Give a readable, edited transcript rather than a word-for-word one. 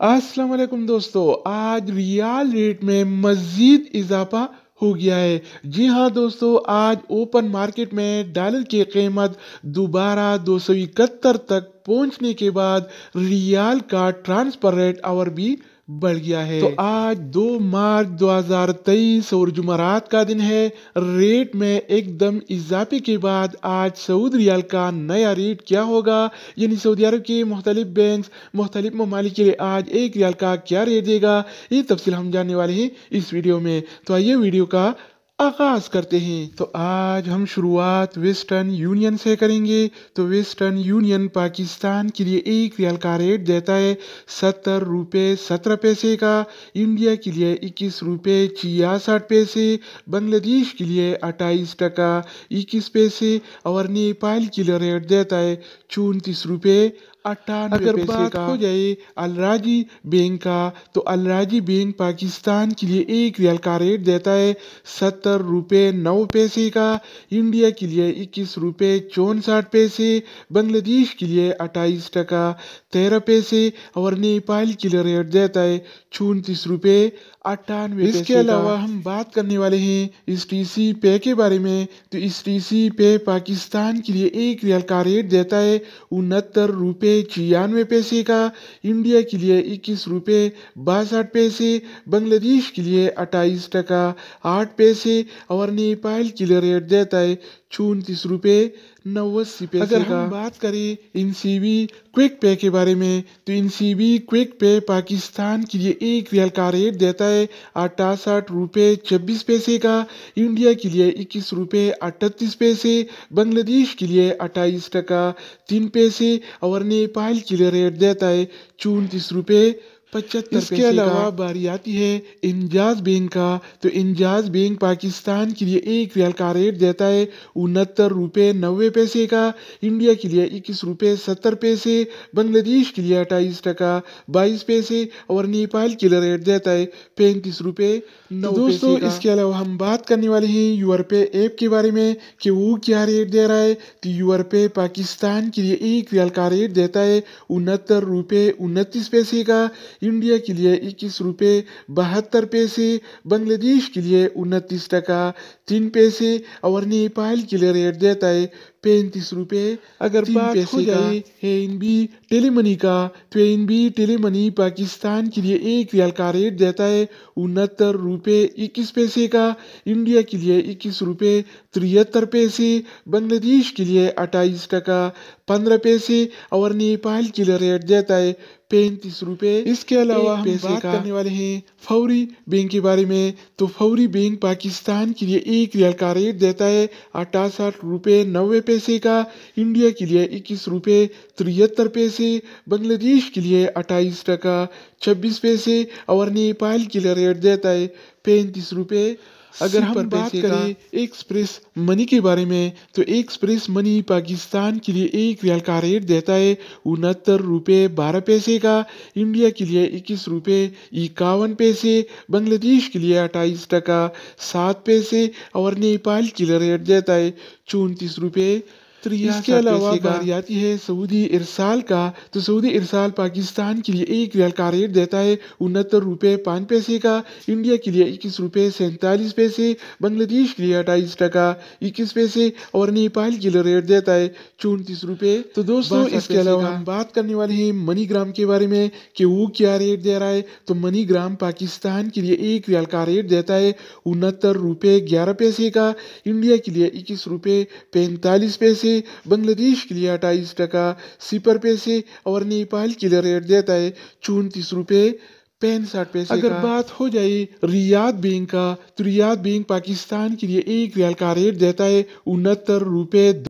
अस्सलाम वालेकुम दोस्तों, आज रियाल रेट में मज़ीद इजाफा हो गया है। जी हाँ दोस्तों, आज ओपन मार्केट में डॉलर की कीमत दोबारा 271 तक पहुंचने के बाद रियाल का ट्रांसफर रेट और भी बढ़ गया है। तो आज 2 मार्च 2023 और जुमरात का दिन है। रेट में एकदम इजाफे के बाद आज सऊदी रियाल का नया रेट क्या होगा, यानी सऊदी अरब के मुख्तलिफ बैंक मुख्तलिफ ममालिक के लिए आज एक रियाल का क्या रेट देगा, ये तफसील हम जानने वाले हैं इस वीडियो में। तो आइए वीडियो का आगाज करते हैं। तो आज हम शुरुआत वेस्टर्न यूनियन से करेंगे। तो वेस्टर्न यूनियन पाकिस्तान के लिए एक रियाल का रेट देता है 70 रुपये 17 पैसे का, इंडिया के लिए 21 रुपये 66 पैसे, बांग्लादेश के लिए 28 टका 21 पैसे और नेपाल के लिए रेट देता है 34 रुपये 98 अगर पैसे बात हो जाए अलराजी बैंक का, तो अलराजी बैंक पाकिस्तान के लिए एक रियाल का रेट देता है 70 रुपये 9 पैसे का, इंडिया के लिए 21 रुपये 64 पैसे, बांग्लादेश के लिए 28 टका 13 पैसे और नेपाल के लिए रेट देता है 34 रुपये 98 पैसे। इसके अलावा हम बात करने वाले हैं इस टीसी पे के बारे में। तो इस टीसी पे पाकिस्तान के लिए एक रियाल का रेट देता है 69 रुपये 96 पैसे का, इंडिया के लिए 21 रुपये 62 पैसे, बांग्लादेश के लिए 28 टका 8 पैसे और नेपाल के लिए रेट देता है 34 रुपये 89 पैसे। अगर हम बात करें इनसीबी क्विक पे के बारे में, तो इनसीबी क्विक पे पाकिस्तान के लिए एक रियाल का रेट देता है 68 रुपये 26 पैसे का, इंडिया के लिए 21 रुपये 38 पैसे, बांग्लादेश के लिए 28 टका 3 पैसे और नेपाल के लिए रेट देता है 34 रुपये 75 पैसे। इसके अलावा बारी आती है इंजाज बैंक का। तो इंजाज बैंक पाकिस्तान के लिए एक रियाल का रेट देता है 69 रुपये 90 पैसे का, इंडिया के लिए 21 रुपये 70 पैसे, बांग्लादेश के लिए 28 टका 22 पैसे और नेपाल के लिए रेट देता है 35 रुपये 9 पैसे। दोस्तों इसके अलावा हम बात करने वाले हैं यूरपे ऐप के बारे में कि वो क्या रेट दे रहा है। तो यूरपे पाकिस्तान के लिए एक रियाल का रेट देता है 69 रुपये 29 पैसे का, इंडिया के लिए 21 रुपये 72 पैसे, बांग्लादेश के लिए 29 टका 3 पैसे और नेपाल के लिए रेट देता है 35 रुपये अगर बात हो जाए एनबी टेलीमनी का, तो एनबी टेलीमनी पाकिस्तान के लिए एक रियाल का रेट देता है 69 रुपये 21 पैसे का, इंडिया के लिए 21 रुपये 73 पैसे, बांग्लादेश के लिए 28 टका 15 पैसे और नेपाल के लिए रेट देता है 35 रुपये। इसके अलावा हम बात करने वाले हैं फौरी बैंक के बारे में। तो फौरी बैंक पाकिस्तान के लिए एक रियाल का रेट देता है 68 रुपये 90 पैसे का, इंडिया के लिए 21 रुपये 73 पैसे, बांग्लादेश के लिए 28 टका 26 पैसे और नेपाल के लिए रेट देता है 35 रुपये। अगर हम बात करें एक्सप्रेस मनी के बारे में, तो एक्सप्रेस मनी पाकिस्तान के लिए एक रियाल का रेट देता है 69 रुपये 12 पैसे का, इंडिया के लिए 21 रुपये 51 पैसे, बांग्लादेश के लिए 28 टका 7 पैसे और नेपाल के लिए रेट देता है 34 रुपये। इसके अलावा बारी आती है सऊदी इरसाल का। तो सऊदी इरसाल पाकिस्तान के लिए एक रियाल का रेट देता है 69 रुपये 5 पैसे का, इंडिया के लिए 21 रुपये 47 पैसे, बांग्लादेश के लिए 28 टका 21 पैसे और नेपाल के लिए रेट देता है 34 रुपये। तो दोस्तों इसके अलावा हम बात करने वाले हैं मनीग्राम के बारे में कि वो क्या रेट दे रहा है। तो मनीग्राम पाकिस्तान के लिए एक रियाल का रेट देता है 69 रुपये 11 पैसे का, इंडिया के लिए 21 रुपये 45 पैसे, बांग्लादेश के लिए 28 टका 0 पैसे और नेपाल के लिए रेट देता है 34 रुपये 65 पैसे। अगर बात हो जाए रियाद बैंक का, तो रियाद बैंक पाकिस्तान के लिए एक रियाल का रेट देता है 69 रुपये